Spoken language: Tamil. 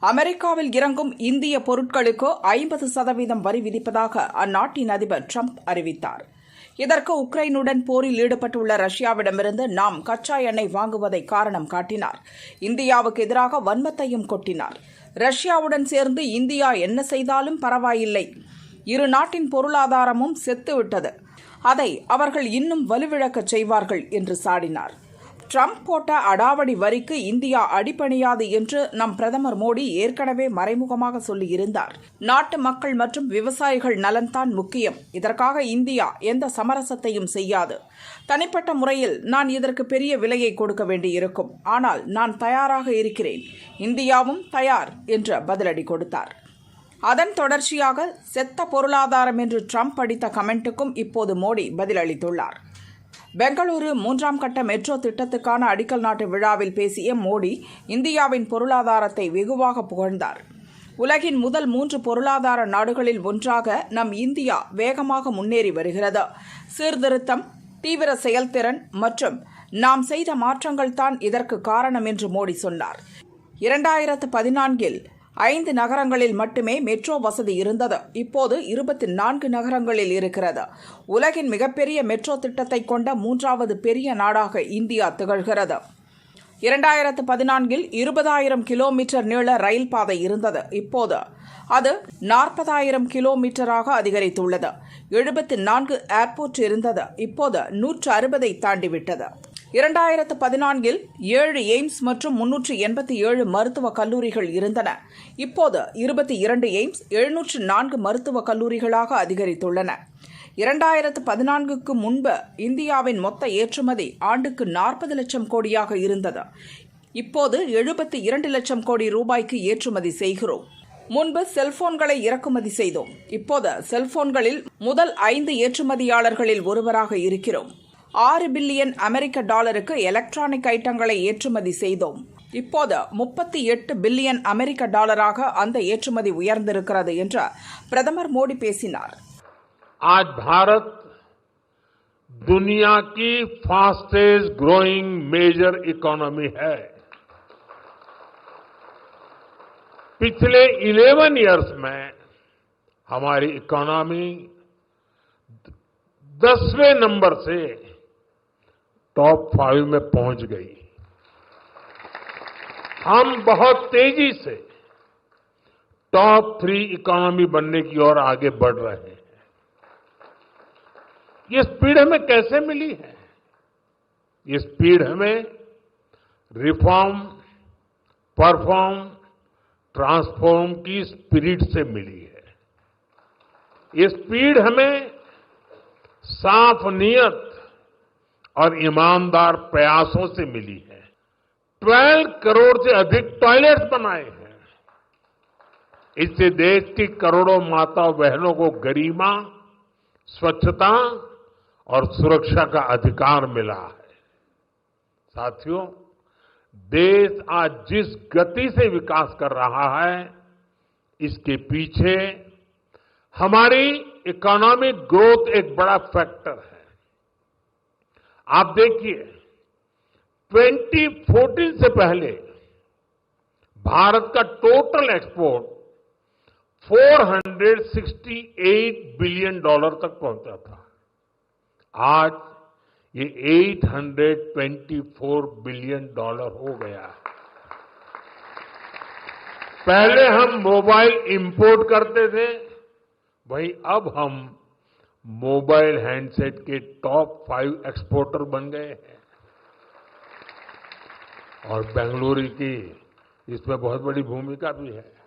அமெரிக்காவில் இறங்கும் இந்திய பொருட்களுக்கு 50% வரி விதிப்பதாக அந்நாட்டின் அதிபர் ட்ரம்ப் அறிவித்தார். இதற்கு உக்ரைனுடன் போரில் ஈடுபட்டுள்ள ரஷ்யாவிடமிருந்து நாம் கச்சா எண்ணெய் வாங்குவதை காரணம் காட்டினார். இந்தியாவுக்கு எதிராக வன்மத்தையும் கொட்டினார். ரஷ்யாவுடன் சேர்ந்து இந்தியா என்ன செய்தாலும் பரவாயில்லை, இரு நாட்டின் பொருளாதாரமும் செத்துவிட்டது, அதை அவர்கள் இன்னும் வலுவிழக்கச் செய்வார்கள் என்று சாடினார். ட்ரம்ப் போட்ட அடாவடி வரிக்கு இந்தியா அடிபணியாது என்று நம் பிரதமர் மோடி ஏற்கனவே மறைமுகமாக சொல்லியிருந்தார். நாட்டு மக்கள் மற்றும் விவசாயிகள் நலன்தான் முக்கியம். இதற்காக இந்தியா எந்த சமரசத்தையும் செய்யாது. தனிப்பட்ட முறையில் நான் இதற்கு பெரிய விலையை கொடுக்க வேண்டியிருக்கும். ஆனால் நான் தயாராக இருக்கிறேன், இந்தியாவும் தயார் என்று பதிலடி கொடுத்தார். அதன் தொடர்ச்சியாக செத்த பொருளாதாரம் என்று ட்ரம்ப் அடித்த கமெண்ட்டுக்கும் இப்போது மோடி பதிலளித்துள்ளார். பெங்களூரு 3ஆம் கட்ட மெட்ரோ திட்டத்துக்கான அடிக்கல் நாட்டு விழாவில் பேசிய மோடி இந்தியாவின் பொருளாதாரத்தை வெகுவாக புகழ்ந்தார். உலகின் முதல் 3 பொருளாதார நாடுகளில் ஒன்றாக நம் இந்தியா வேகமாக முன்னேறி வருகிறது. சீர்திருத்தம், தீவிர செயல்திறன் மற்றும் நாம் செய்த மாற்றங்கள்தான் இதற்கு காரணம் என்று மோடி சொன்னார். 2014இல் 5 நகரங்களில் மட்டுமே மெட்ரோ வசதி இருந்தது. இப்போது 24 நகரங்களில் இருக்கிறது. உலகின் மிகப்பெரிய மெட்ரோ திட்டத்தை கொண்ட 3வது பெரிய நாடாக இந்தியா திகழ்கிறது. 2014இல் 20,000 கிலோமீட்டர் நீள ரயில் பாதை இருந்தது. இப்போது அது 40,000 கிலோமீட்டராக அதிகரித்துள்ளது. 74 ஏர்போர்ட் இருந்தது. இப்போது 160ஐ தாண்டிவிட்டது. 2014இல் 7 எய்ம்ஸ் மற்றும் 387 மருத்துவக் கல்லூரிகள் இருந்தன. இப்போது 22 எய்ம்ஸ், 704 மருத்துவக் கல்லூரிகளாக அதிகரித்துள்ளன. 2014க்கு முன்பு இந்தியாவின் மொத்த ஏற்றுமதி ஆண்டுக்கு 40 லட்சம் கோடியாக இருந்தது. இப்போது 72 லட்சம் கோடி ரூபாய்க்கு ஏற்றுமதி செய்கிறோம். முன்பு செல்போன்களை இறக்குமதி செய்தோம். இப்போது செல்போன்களில் முதல் 5 ஏற்றுமதியாளர்களில் ஒருவராக இருக்கிறோம். 6 பில்லியன் அமெரிக்க டாலருக்கு எலக்ட்ரானிக் ஐட்டங்களை ஏற்றுமதி செய்தோம். இப்போது 38 பில்லியன் அமெரிக்க டாலராக அந்த ஏற்றுமதி உயர்ந்திருக்கிறது என்று பிரதமர் மோடி பேசினார். आज भारत दुनिया की फास्टेस्ट ग्रोइंग मेजर इकोनॉमी है. पिछले 11 इयर्स में हमारी इकोनॉमी 10वें नंबर से टॉप 5 में पहुंच गई. हम बहुत तेजी से टॉप 3 इकोनॉमी बनने की ओर आगे बढ़ रहे हैं. ये स्पीड हमें कैसे मिली है? ये स्पीड हमें रिफॉर्म, परफॉर्म, ट्रांसफॉर्म की स्पिरिट से मिली है. ये स्पीड हमें साफ नियत और ईमानदार प्रयासों से मिली है. 12 करोड़ से अधिक टॉयलेट्स बनाए हैं. इससे देश की करोड़ों माता बहनों को गरिमा, स्वच्छता और सुरक्षा का अधिकार मिला है. साथियों, देश आज जिस गति से विकास कर रहा है, इसके पीछे हमारी इकोनॉमिक ग्रोथ एक बड़ा फैक्टर है. आप देखिए, 2014 से पहले भारत का टोटल एक्सपोर्ट $468 बिलियन तक पहुंचा था. आज ये $824 बिलियन हो गया है. पहले हम मोबाइल इंपोर्ट करते थे, वहीं अब हम मोबाइल हैंडसेट के टॉप 5 एक्सपोर्टर बन गए हैं. और बेंगलुरु की इसमें बहुत बड़ी भूमिका भी है.